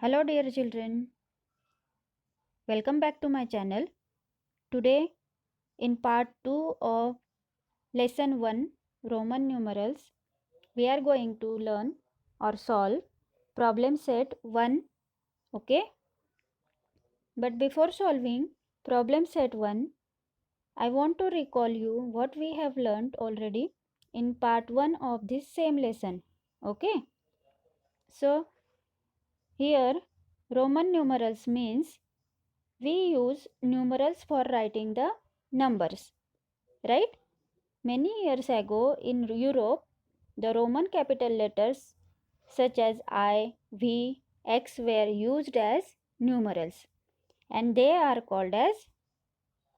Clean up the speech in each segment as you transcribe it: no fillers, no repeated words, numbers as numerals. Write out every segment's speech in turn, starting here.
Hello dear children, welcome back to my channel. Today in part 2 of lesson 1 Roman numerals, we are going to learn or solve problem set 1. Okay, but before solving problem set 1, I want to recall you what we have learned already in part 1 of this same lesson. Okay, so here Roman numerals means we use numerals for writing the numbers, right? Many years ago in Europe, the Roman capital letters such as I, V, X were used as numerals and they are called as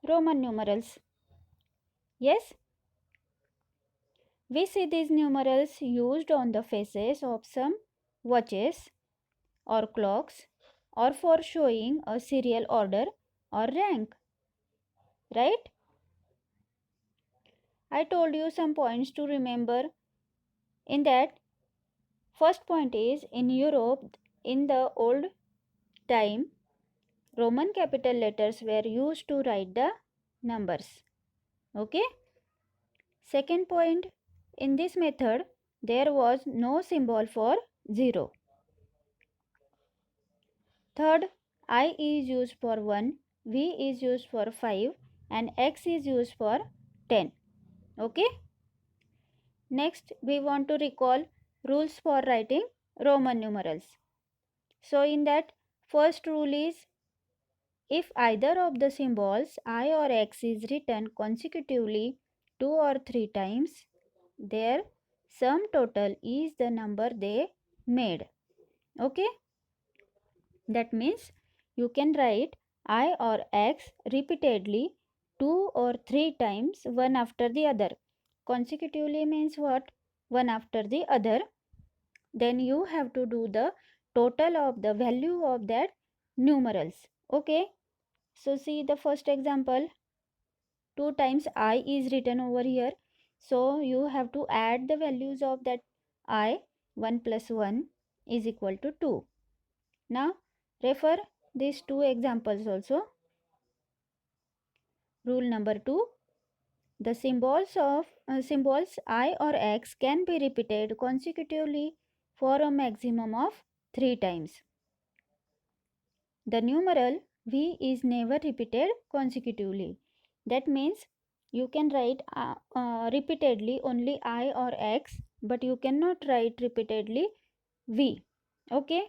Roman numerals. Yes, we see these numerals used on the faces of some watches or clocks or for showing a serial order or rank, right? I told you some points to remember. In that, first point is in Europe in the old time, Roman capital letters were used to write the numbers. Okay. Second point, in this method, there was no symbol for 0. Third, I is used for 1, V is used for 5 and X is used for 10. Okay. Next, we want to recall rules for writing Roman numerals. So, in that, first rule is if either of the symbols I or X is written consecutively 2 or 3 times, their sum total is the number they made. Okay? That means you can write I or X repeatedly 2 or 3 times one after the other. Consecutively means what? One after the other. Then you have to do the total of the value of that numerals. Okay? So see the first example, 2 times I is written over here. So you have to add the values of that I. 1 plus 1 is equal to 2. Now refer these two examples also. Rule number 2. The symbols I or X can be repeated consecutively for a maximum of 3 times. The numeral V is never repeated consecutively. That means you can write repeatedly only I or X, but you cannot write repeatedly V. Okay.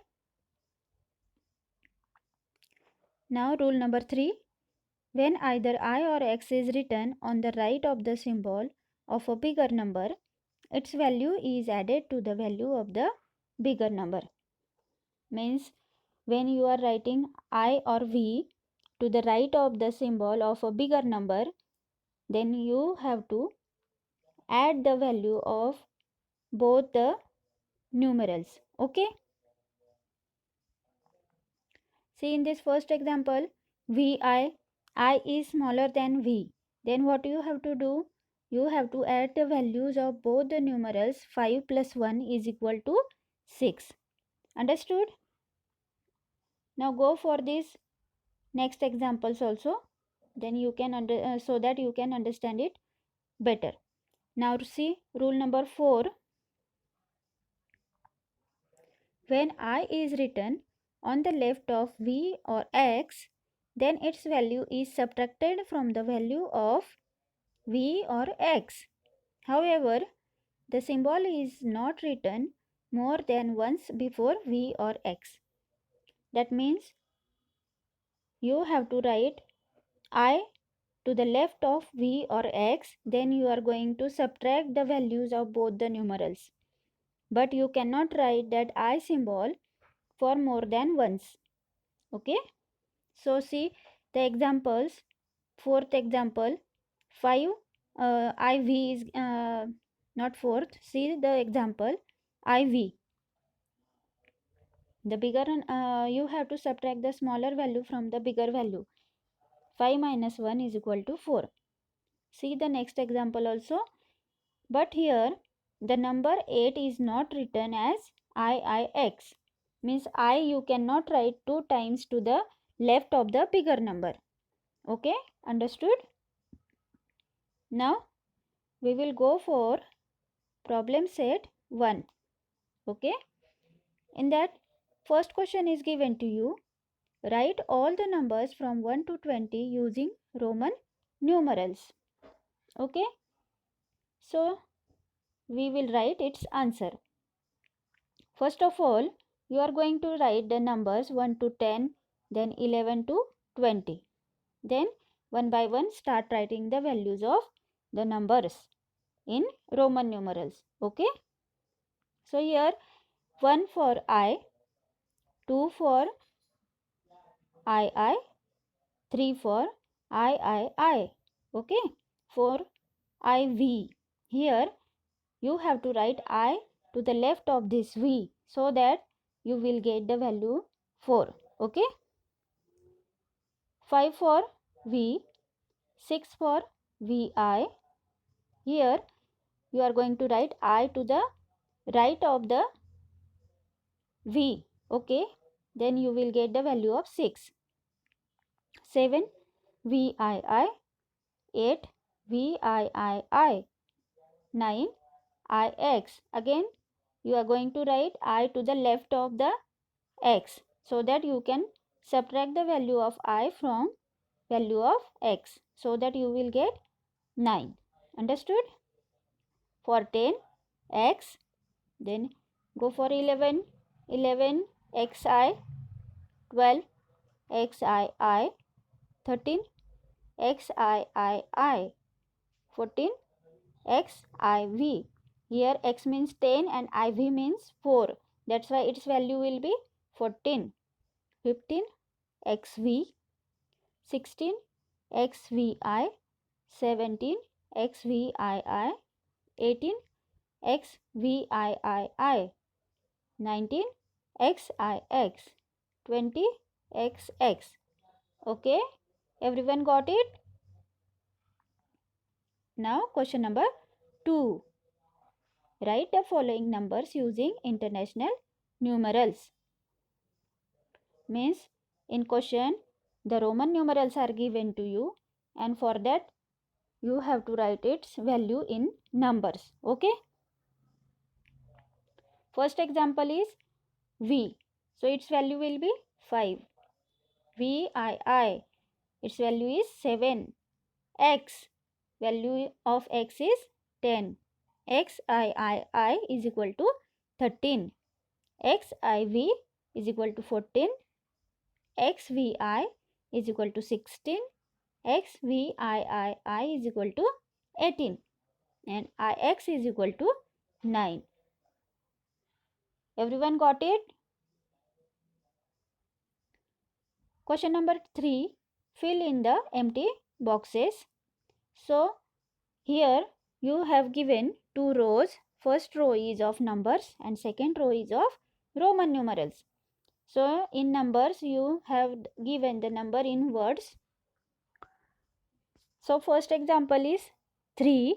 Now rule number 3. When either I or X is written on the right of the symbol of a bigger number, its value is added to the value of the bigger number. Means when you are writing I or V to the right of the symbol of a bigger number, then you have to add the value of both the numerals. Okay. See in this first example, I is smaller than V. Then what you have to do? You have to add the values of both the numerals. 5 plus 1 is equal to 6. Understood? Now go for this next examples also. Then you can so that you can understand it better. Now see rule number 4. When I is written on the left of V or X, then its value is subtracted from the value of V or X. However, the symbol is not written more than once before V or X. That means you have to write I to the left of V or X, then you are going to subtract the values of both the numerals. But you cannot write that I symbol for more than once. Okay. So see the examples. Fourth example, 5 IV is not fourth. See the example IV. The bigger you have to subtract the smaller value from the bigger value. 5 minus 1 is equal to 4. See the next example also. But here the number 8 is not written as IIX. means I you cannot write 2 times to the left of the bigger number. Okay, understood? Now we will go for problem set 1. Okay, in that first question is given to you. Write all the numbers from 1 to 20 using Roman numerals. Okay, so we will write its answer. First of all, you are going to write the numbers 1 to 10, then 11 to 20. Then one by one start writing the values of the numbers in Roman numerals. Okay. So here 1 for I, 2 for I, 3 for I. Okay. For IV. Here you have to write I to the left of this V so that you will get the value 4. Okay. 5 for V, 6 for VI. Here you are going to write I to the right of the V. Okay. Then you will get the value of 6. 7 VII. 8 VII. 9 IX. Again you are going to write I to the left of the X so that you can subtract the value of I from value of X so that you will get 9. Understood? For 10 X, then go for 11 XI, 12 XII, 13 XII, 14 XIV. Here X means 10 and IV means 4. That's why its value will be 14. 15 XV, 16 XVI, 17 XVI, 18 XVII, 19 XIX, 20 XX. Okay, everyone got it? Now question number 2. Write the following numbers using international numerals. Means in question the Roman numerals are given to you and for that you have to write its value in numbers. Okay. First example is V. So its value will be 5. VII. Its value is 7. X. Value of X is 10. XII is equal to 13. XIV is equal to 14. XVI is equal to 16. XVII is equal to 18. And IX is equal to 9. Everyone got it? Question number 3. Fill in the empty boxes. So here you have given 2 rows. First row is of numbers and second row is of Roman numerals. So in numbers you have given the number in words. So first example is 3.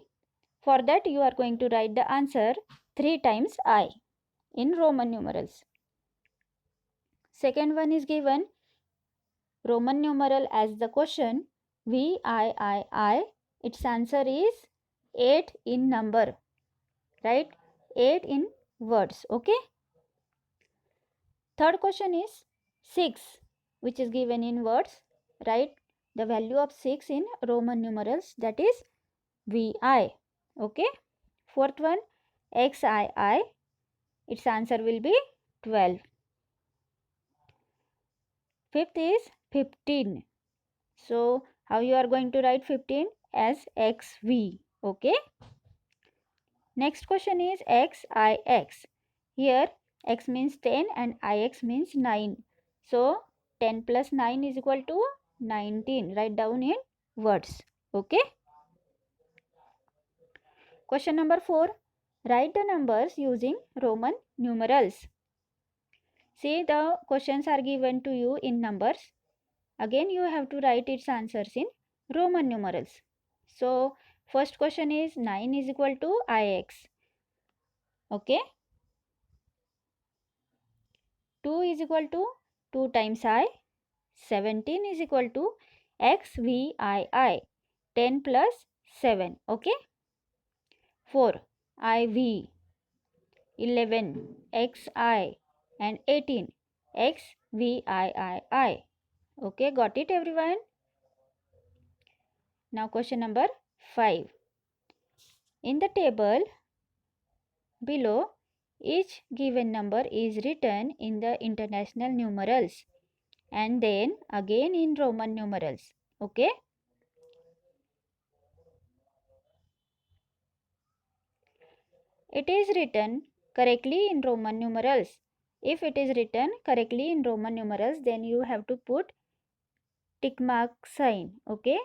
For that you are going to write the answer 3 times I in Roman numerals. Second one is given Roman numeral as the question VII. Its answer is 8 in number. Right? 8 in words. Okay. Third question is 6 which is given in words. Write the value of 6 in Roman numerals, that is VI. Okay. Fourth one XII. Its answer will be 12. Fifth is 15. So how you are going to write 15? As XV. Okay. Next question is XIX. Here X means 10 and IX means 9. So 10 plus 9 is equal to 19. Write down in words. Okay. Question number 4. Write the numbers using Roman numerals. See, the questions are given to you in numbers. Again you have to write its answers in Roman numerals. So first question is 9 is equal to IX. Okay. 2 is equal to 2 times I. 17 is equal to XVII. 10 plus 7. Okay. 4 IV. 11 XI. And 18 XVII. Okay, got it everyone? Now question number 5. In the table below, each given number is written in the international numerals and then again in Roman numerals. Okay. It is written correctly in Roman numerals. If it is written correctly in Roman numerals, then you have to put tick mark sign. Okay.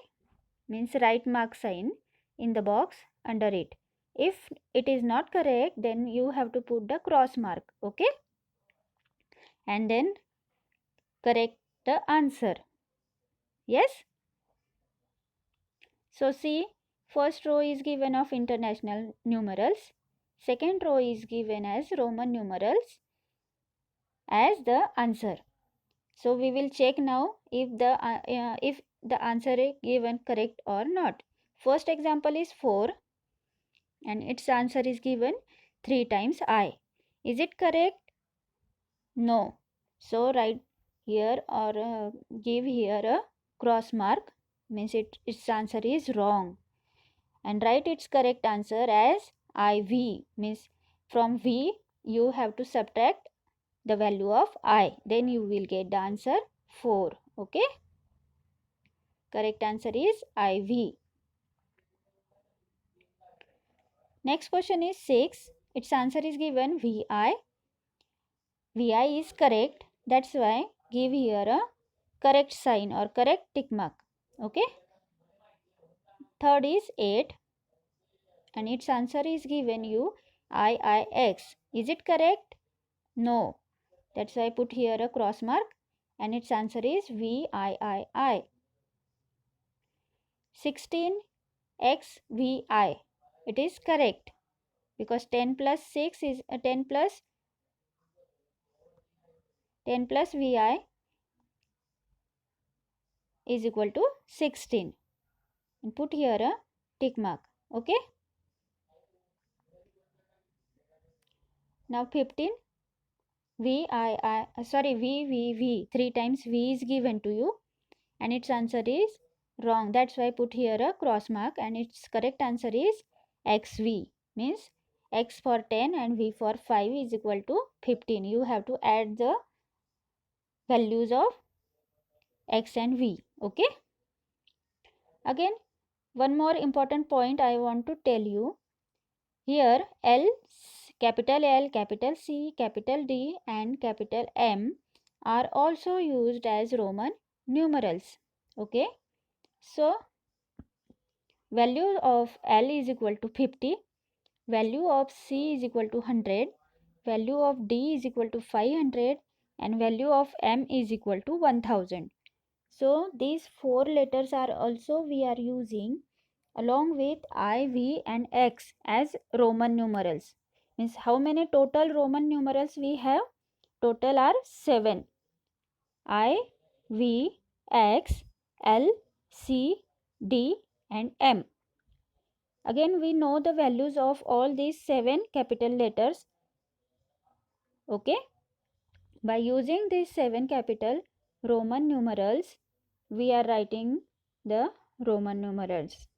Means right mark sign in the box under it. If it is not correct, then you have to put the cross mark. Okay. And then correct the answer. Yes. So see, first row is given of international numerals. Second row is given as Roman numerals as the answer. So we will check now if the answer is given correct or not. First example is 4 and its answer is given 3 times I. Is it correct? No. So write here or give here a cross mark, means its answer is wrong, and write its correct answer as IV, means from V you have to subtract the value of I, then you will get the answer 4. Okay, correct answer is IV. Next question is 6. Its answer is given VI. VI is correct, that's why give here a correct sign or correct tick mark. Okay. Third is 8 and its answer is given you IIX. Is it correct? No. That's why I put here a cross mark and its answer is VIII. 16 XVI. It is correct because 10 plus 6 is 10 plus VI is equal to 16. And put here a tick mark. Okay. Now 15 VVV. 3 times V is given to you and its answer is wrong. That's why I put here a cross mark and its correct answer is XV, means X for 10 and V for 5 is equal to 15. You have to add the values of X and V. Okay. Again, one more important point I want to tell you. Here capital L, capital C, capital D and capital M are also used as Roman numerals. Okay. So, value of L is equal to 50, value of C is equal to 100, value of D is equal to 500 and value of M is equal to 1000. So these 4 letters are also we are using along with I, V and X as Roman numerals. Means how many total Roman numerals we have? Total are 7. I, V, X, L, C, D and M. Again we know the values of all these 7 capital letters. Okay. By using these 7 capital Roman numerals, we are writing the Roman numerals.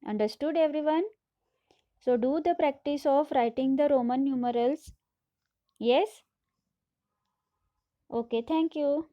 Understood everyone? So do the practice of writing the Roman numerals. Yes? Okay, thank you.